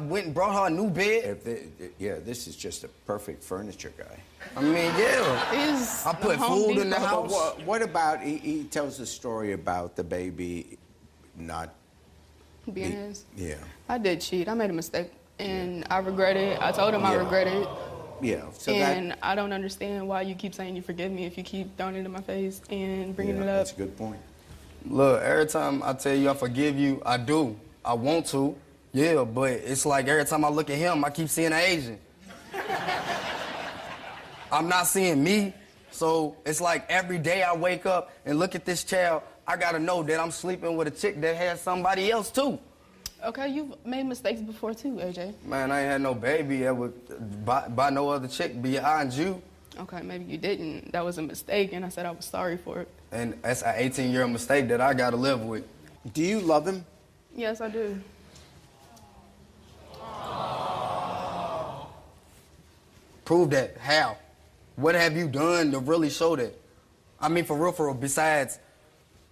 went and brought her a new bed. Yeah, this is just a perfect furniture guy. I mean, yeah. I put food in the house. What about, he tells a story about the baby not... Being his? Yeah. I did cheat. I made a mistake, and I regret it. I told him I regret it. Yeah, so and I don't understand why you keep saying you forgive me if you keep throwing it in my face and bringing it up. That's a good point. Look, every time I tell you I forgive you, I do. I want to, yeah, but it's like every time I look at him, I keep seeing an Asian. I'm not seeing me, so it's like every day I wake up and look at this child, I gotta know that I'm sleeping with a chick that has somebody else too. Okay, you've made mistakes before too, AJ. Man, I ain't had no baby ever by no other chick beyond you. Okay, maybe you didn't. That was a mistake, and I said I was sorry for it. And that's an 18-year mistake that I gotta live with. Do you love him? Yes, I do. Prove that. How? What have you done to really show that? I mean, for real, besides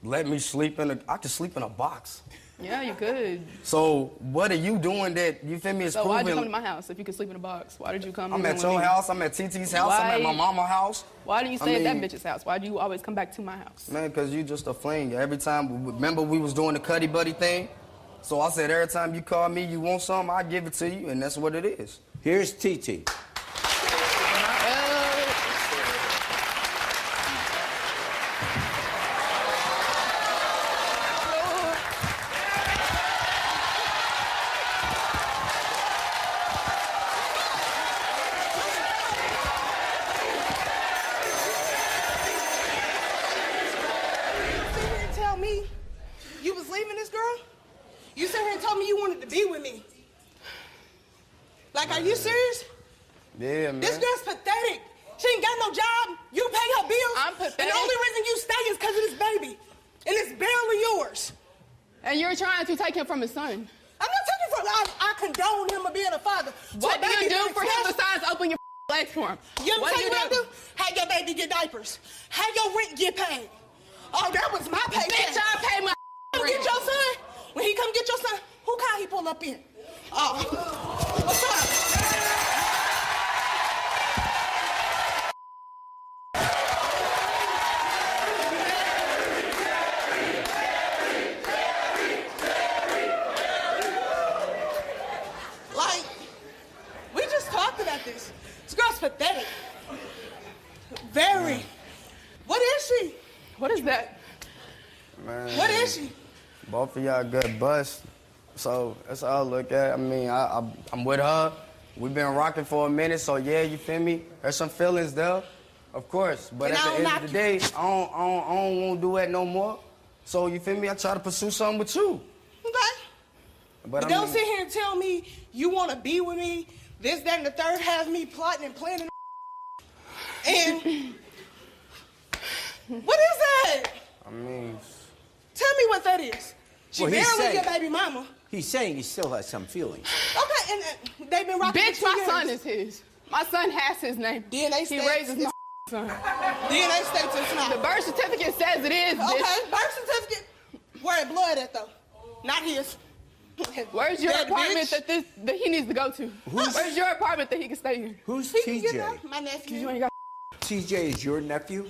let me sleep I could sleep in a box. Yeah, you could. So what are you doing that, you feel me, is proving... So why'd you come to my house if you could sleep in a box? Why did you come? I'm at your house, I'm at TT's house, I'm at my mama's house. Why do you stay at that bitch's house? Why do you always come back to my house? Man, because you just a fling. Every time, remember we was doing the Cuddy Buddy thing? So I said every time you call me, you want something, I give it to you, and that's what it is. Here's TT. Are you serious? Yeah, man. This girl's pathetic. She ain't got no job. You pay her bills. I'm pathetic. And the only reason you stay is because of this baby. And it's barely yours. And you're trying to take him from his son. I'm not taking from I condone him of being a father. What do you do for him besides open your legs for him? You know what I do? Have your baby get diapers. Have your rent get paid. Oh, that was my paycheck. Bitch, I pay my rent. Get your son. When he come get your son, who car he pull up in? Oh, what's up? Like, we just talked about this. This girl's pathetic. Very. What is she? What is that? Man, what is she? Both of y'all good bust. So that's all I look at. I mean, I'm with her. We've been rocking for a minute, so yeah, you feel me? There's some feelings there, of course. But at the end of the day, I don't want to do that no more. So you feel me? I try to pursue something with you. Okay. But don't sit here and tell me you want to be with me, this, that, and the third, have me plotting and planning. And what is that? I mean... Tell me what that is. She barely your baby mama. He's saying he still has some feelings. Okay, and they've been rocking Bitch, my son is his. My son has his name. DNA states. He raises my son. DNA states it's not. The birth certificate says it is, bitch. Okay, birth certificate. Where it blood at, though? Not his. Where's your apartment that he needs to go to? Where's your apartment that he can stay in? Who's TJ? TJ? My nephew. You ain't got TJ is your nephew?